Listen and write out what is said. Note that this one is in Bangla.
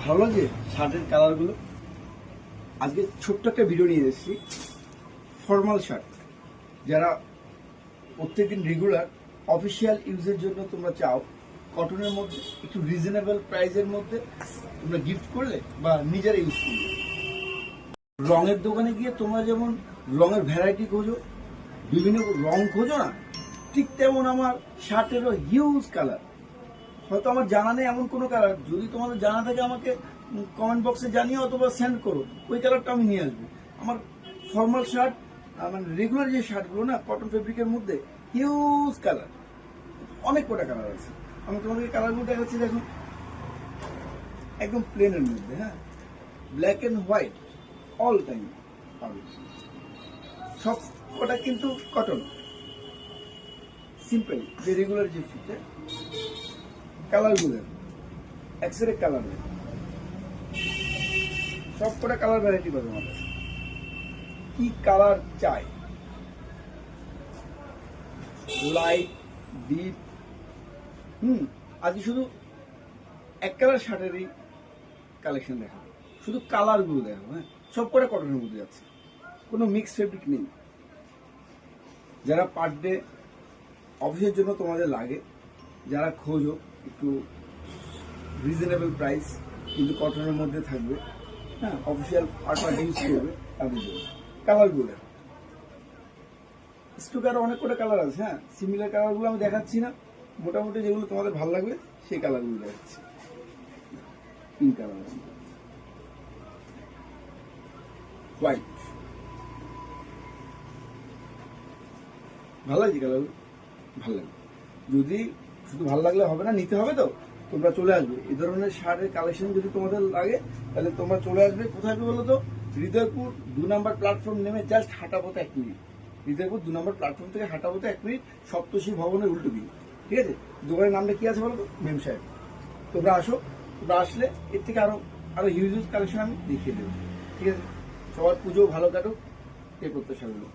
ভালো লাগে শার্টের কালারগুলো। আজকে ছোট্ট একটা ভিডিও নিয়ে এসেছি। ফর্মাল শার্ট যারা প্রত্যেকদিন রেগুলার অফিসিয়াল ইউজের জন্য তোমরা চাও, কটনের মধ্যে একটু রিজনেবল প্রাইসের মধ্যে তোমরা গিফট করলে বা নিজেরা ইউজ করলে। রঙের দোকানে গিয়ে তোমরা যেমন রঙের ভ্যারাইটি খোঁজো, বিভিন্ন রং খোঁজো না, ঠিক তেমন আমার শার্টেরও হিউজ কালার। হয়তো আমার জানা নেই এমন কোনো কালার, যদি তোমাদের জানা থাকে আমাকে কমেন্ট বক্সে জানিয়ে অথবা সেন্ড করো, ওই কালারটা আমি নিয়ে আসবো। আমার ফর্মাল শার্ট মানে রেগুলার যে শার্টগুলো না কটন ফেব্রিকের মধ্যে হিউজ কালার, অনেক কটা কালার আছে। আমি তোমাদেরকে কালারগুলো দেখাচ্ছি, দেখুন একদম প্লেনের মধ্যে, হ্যাঁ, black and white all time পাবে। সব কটা কিন্তু কটন, সিম্পল যে রেগুলার যে ফিটে। কালারগুলো এক্সরে কালার নেই, সব কটা কালার ভ্যারাইটি পাবে আমাদের। কি কালার চাই, লাইট ডিপ, আজকে শুধু এক কালার শার্টেরই কালেকশন দেখাবো, শুধু কালারগুলো দেখাবো। হ্যাঁ, সব কটা কটনের মধ্যে যাচ্ছে, কোনো মিক্স ফেব্রিক নেই। যারা পার ডে অফিসের জন্য তোমাদের লাগে, যারা খোঁজো একটু রিজনেবল প্রাইস কিন্তু কটনের মধ্যে থাকবে, হ্যাঁ, অফিসিয়াল পারপাস ইউজ করবে, তাদের জন্য কালারগুলো। স্টুকারও অনেক কটা কালার আছে, হ্যাঁ, সিমিলার কালারগুলো আমি দেখাচ্ছি না, মোটামুটি যেগুলো তোমাদের ভালো লাগবে সেই কালারগুলো দেখাচ্ছি। পিঙ্ক কালার, হোয়াইট, ভালো লাগছে কালারগুলো, ভালো লাগবে। যদি শুধু ভালো লাগলে হবে না, নিতে হবে তো, তোমরা চলে আসবে। এই ধরনের শার্টের কালেকশন যদি তোমাদের লাগে তাহলে তোমরা চলে আসবে। কোথায় বলো তো? হৃদয়পুর 2 নম্বর প্ল্যাটফর্ম নেমে জাস্ট হাঁটাপথে 1 মিনিট। হৃদয়পুর 2 নম্বর প্ল্যাটফর্ম থেকে হাঁটাপথে 1 মিনিট, সপ্তর্ষি ভবনের উল্টো দিকে, ঠিক আছে? দোকানের নামটা কি আছে বলো তো? মেম সাহেব। তোমরা আসো, তোমরা আসলে এর থেকে আরো হিউজ হিউজ কালেকশন আমি দেখিয়ে দেবো, ঠিক আছে? সবার পুজো ভালো কাটুক, এই প্রত্যাশা হলো।